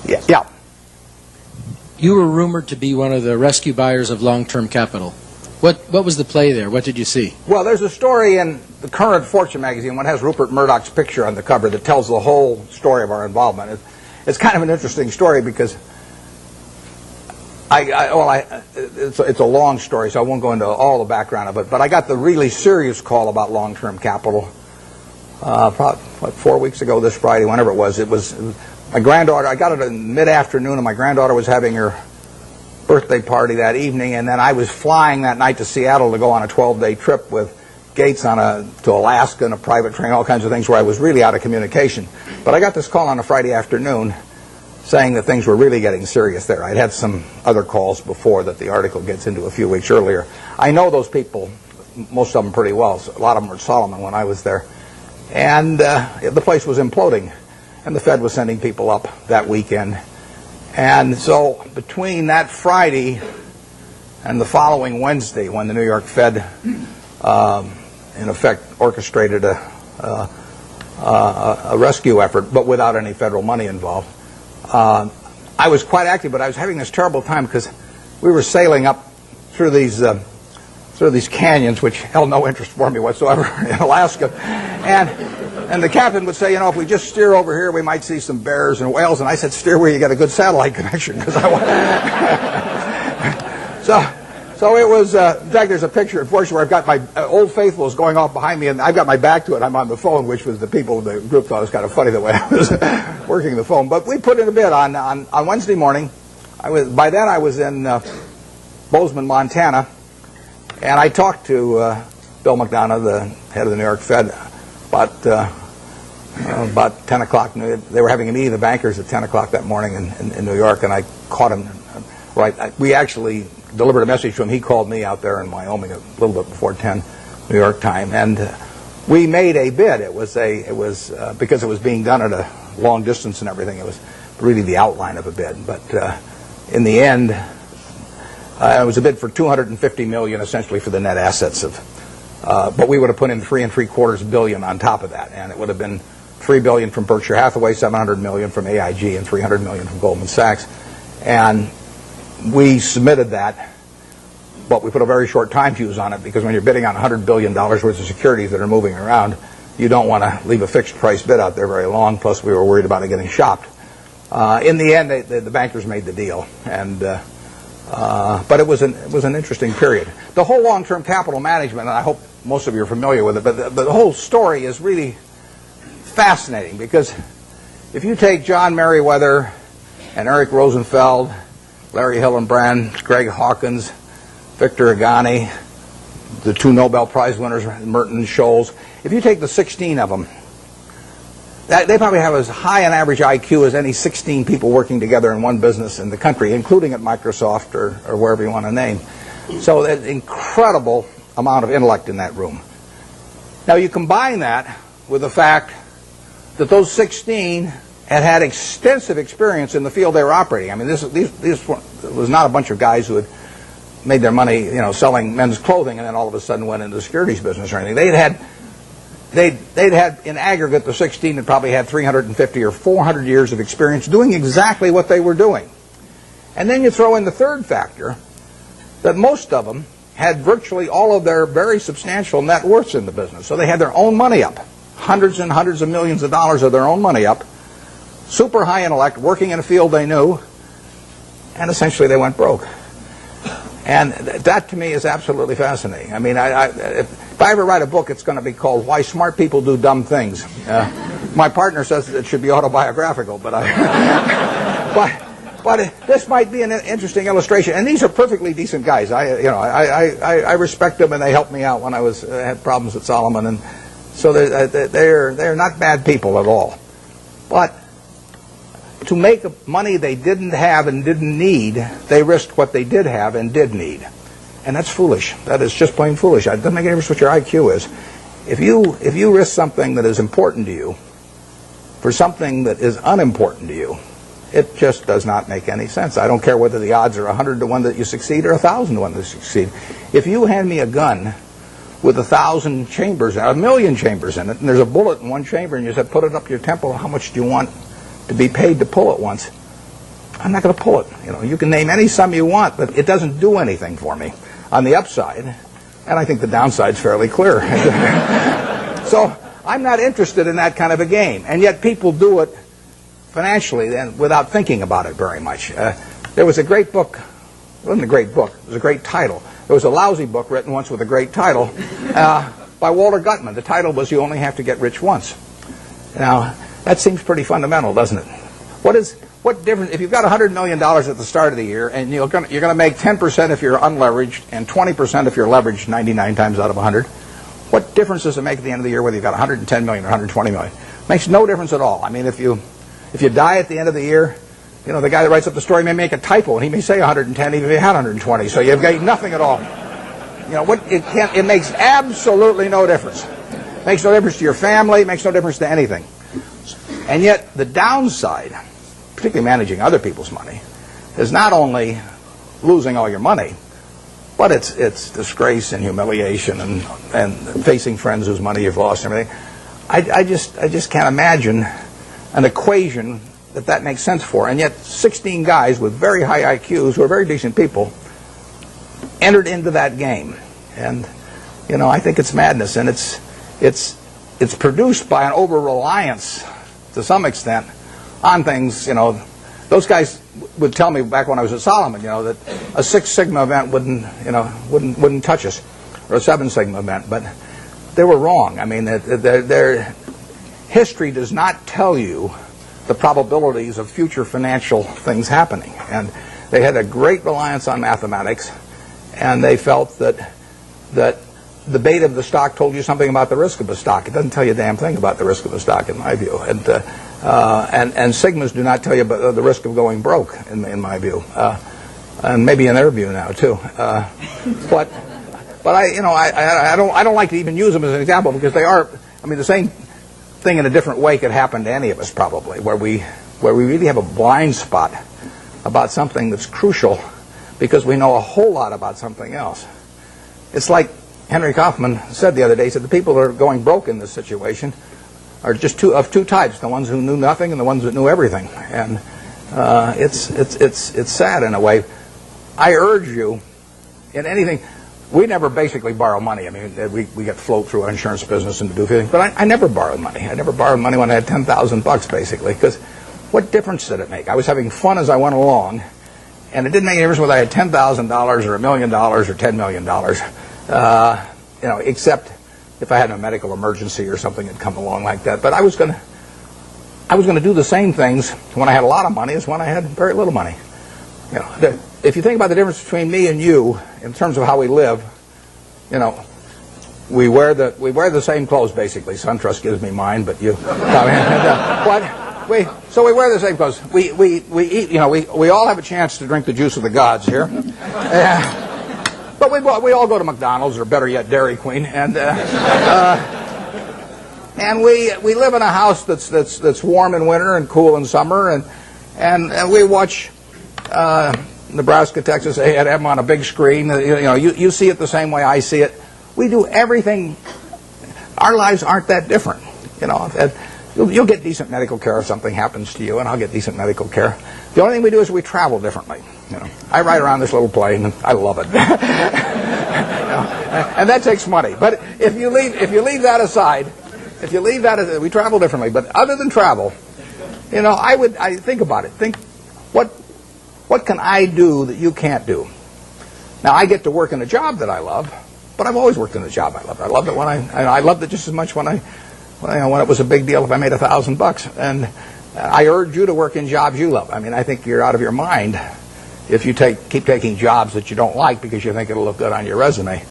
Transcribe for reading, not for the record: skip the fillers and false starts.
Yeah. You were rumored to be one of the rescue buyers of long-term capital. What was the play there? What did you see? Well, there's a story in the current Fortune magazine, one has Rupert Murdoch's picture on the cover, that tells the whole story of our involvement. It's kind of an interesting story because it's a long story, so I won't go into all the background of it, but I got the really serious call about long-term capital probably 4 weeks ago this Friday, whenever it was. It was my granddaughter. I got it in mid-afternoon, and my granddaughter was having her birthday party that evening, and then I was flying that night to Seattle to go on a 12-day trip with Gates to Alaska in a private train, all kinds of things where I was really out of communication. But I got this call on a Friday afternoon saying that things were really getting serious there. I'd had some other calls before that the article gets into a few weeks earlier. I know those people, most of them pretty well. A lot of them were at Solomon when I was there. And the place was imploding, and the Fed was sending people up that weekend. And so between that Friday and the following Wednesday, when the New York Fed, in effect, orchestrated a rescue effort, but without any federal money involved, I was quite active, but I was having this terrible time because we were sailing up through these canyons, which held no interest for me whatsoever, in Alaska. And the captain would say, if we just steer over here, we might see some bears and whales. And I said, steer where you get a good satellite connection, because I want. So it was. In fact, there's a picture, unfortunately, where I've got my Old Faithful is going off behind me, and I've got my back to it. I'm on the phone, which was the people in the group thought it was kind of funny the way I was working the phone. But we put in a bid on Wednesday morning. By then I was in Bozeman, Montana, and I talked to Bill McDonough, the head of the New York Fed, about 10 o'clock. They were having a meeting of the bankers at 10 o'clock that morning in New York, and I caught him. We actually delivered a message to him. He called me out there in Wyoming a little bit before 10 New York time, and we made a bid. It was because it was being done at a long distance and everything. It was really the outline of a bid, but in the end, it was a bid for $250 million, essentially for the net assets of. But we would have put in $3.75 billion on top of that, and it would have been $3 billion from Berkshire Hathaway, $700 million from AIG, and $300 million from Goldman Sachs. And we submitted that, but we put a very short time fuse on it, because when you're bidding on $100 billion worth of securities that are moving around, you don't want to leave a fixed price bid out there very long. Plus, we were worried about it getting shopped. In the end, the bankers made the deal, and. But it was an interesting period. The whole long-term capital management, and I hope most of you are familiar with it, but the whole story is really fascinating, because if you take John Meriwether and Eric Rosenfeld, Larry Hillenbrand, Greg Hawkins, Victor Agani, the two Nobel Prize winners, Merton and Scholes, if you take the 16 of them, they probably have as high an average IQ as any 16 people working together in one business in the country, including at Microsoft or wherever you want to name. So an incredible amount of intellect in that room. Now you combine that with the fact that those 16 had extensive experience in the field they were operating. I mean, this was not a bunch of guys who had made their money, selling men's clothing and then all of a sudden went into the securities business or anything. They'd had in aggregate, the 16 had probably had 350 or 400 years of experience doing exactly what they were doing. And then you throw in the third factor, that most of them had virtually all of their very substantial net worths in the business. So they had their own money up, hundreds and hundreds of millions of dollars of their own money up, super high intellect, working in a field they knew, and essentially they went broke. And that, to me, is absolutely fascinating. I mean, if I ever write a book, it's going to be called Why Smart People Do Dumb Things. My partner says it should be autobiographical, but this might be an interesting illustration. And these are perfectly decent guys. I respect them, and they helped me out when I had problems at Solomon, and so they're not bad people at all. But to make money they didn't have and didn't need, they risked what they did have and did need. And that's foolish. That is just plain foolish. It doesn't make any difference what your IQ is. If you risk something that is important to you for something that is unimportant to you, it just does not make any sense. I don't care whether the odds are 100 to 1 that you succeed or 1,000 to 1 that you succeed. If you hand me a gun with 1,000 chambers, 1,000,000 chambers in it, and there's a bullet in one chamber, and you said, put it up your temple, how much do you want to be paid to pull it once? I'm not going to pull it. You can name any sum you want, but it doesn't do anything for me on the upside, and I think the downside's fairly clear. So I'm not interested in that kind of a game, and yet people do it financially and without thinking about it very much. There was a great book. It wasn't a great book. It was a great title. There was a lousy book written once with a great title by Walter Gutman. The title was "You Only Have to Get Rich Once." Now, that seems pretty fundamental, doesn't it? What difference if you've got $100 million at the start of the year and you're going to make 10% if you're unleveraged and 20% if you're leveraged 99 times out of 100? What difference does it make at the end of the year whether you've got 110 million or 120 million? Makes no difference at all. I mean, if you die at the end of the year, the guy that writes up the story may make a typo and he may say 110 even if he had 120. So you've got nothing at all. It makes absolutely no difference. It makes no difference to your family. It makes no difference to anything. And yet the downside, particularly managing other people's money, is not only losing all your money, but it's disgrace and humiliation and facing friends whose money you've lost and everything. I just can't imagine an equation that makes sense for. And yet 16 guys with very high IQs who are very decent people entered into that game. And I think it's madness, and it's produced by an over-reliance to some extent on things. Those guys would tell me back when I was at Solomon, that a 6 Sigma event wouldn't touch us, or a 7 Sigma event, but they were wrong. I mean, their history does not tell you the probabilities of future financial things happening, and they had a great reliance on mathematics, and they felt that the beta of the stock told you something about the risk of a stock. It doesn't tell you a damn thing about the risk of a stock, in my view. And Sigmas do not tell you about the risk of going broke, in my view, and maybe in their view now too. But I don't like to even use them as an example because they are. I mean, the same thing in a different way could happen to any of us probably, where we really have a blind spot about something that's crucial because we know a whole lot about something else. It's like Henry Kaufman said the other day. He said the people that are going broke in this situation are just of two types: the ones who knew nothing and the ones that knew everything. And it's sad in a way. I urge you, in anything, we never basically borrow money. I mean, we get float through our insurance business and to do things, but I never borrowed money. I never borrowed money when I had $10,000 basically, because what difference did it make? I was having fun as I went along, and it didn't make any difference whether I had $10,000 or $1 million or $10 million. Except if I had a medical emergency or something had come along like that. But I was going to do the same things when I had a lot of money as when I had very little money. If you think about the difference between me and you in terms of how we live, we wear the same clothes basically. SunTrust gives me mine, but you. So we wear the same clothes. We eat. We all have a chance to drink the juice of the gods here. But we all go to McDonald's, or better yet, Dairy Queen, and we live in a house that's warm in winter and cool in summer, and we watch Nebraska, Texas A&M on a big screen. You see it the same way I see it. We do everything. Our lives aren't that different. You'll get decent medical care if something happens to you, and I'll get decent medical care. The only thing we do is we travel differently. I ride around this little plane, and I love it. And that takes money. But if you leave that aside, we travel differently. But other than travel, I think about it. Think, what can I do that you can't do? Now, I get to work in a job that I love, but I've always worked in a job I love. I loved it I loved it just as much when it was a big deal if I made $1,000. And I urge you to work in jobs you love. I mean, I think you're out of your mind if you keep taking jobs that you don't like because you think it'll look good on your resume.